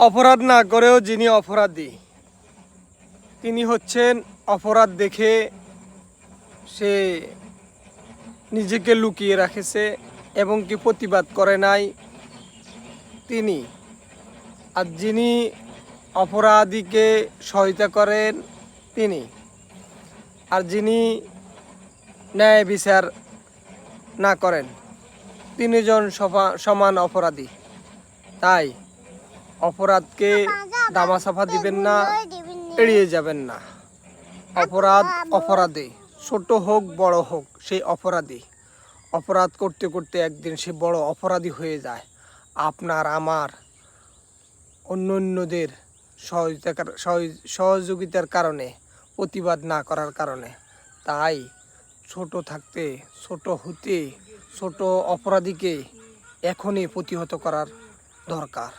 অপরাধ না করেও যিনি অপরাধী তিনি হচ্ছেন অপরাধ দেখে সে নিজেকে লুকিয়ে রাখেছে এবং কি প্রতিবাদ করে নাই তিনি। আর যিনি অপরাধীকে সহায়তা করেন তিনি। আর যিনি ন্যায় বিচার না করেন তিনজন সমান অপরাধী। তাই অপরাধকে দামাচাপা দিবেন না, এড়িয়ে যাবেন না। অপরাধ অপরাধী, ছোট হোক বড় হোক, সেই অপরাধী। অপরাধ করতে করতে একদিন সে বড় অপরাধী হয়ে যায় আপনার আমার অন্যদের সহযোগিতার কারণে, প্রতিবাদ না করার কারণে। তাই ছোট থাকতে, ছোট হতে, ছোট অপরাধীকে এখনই প্রতিহত করার দরকার।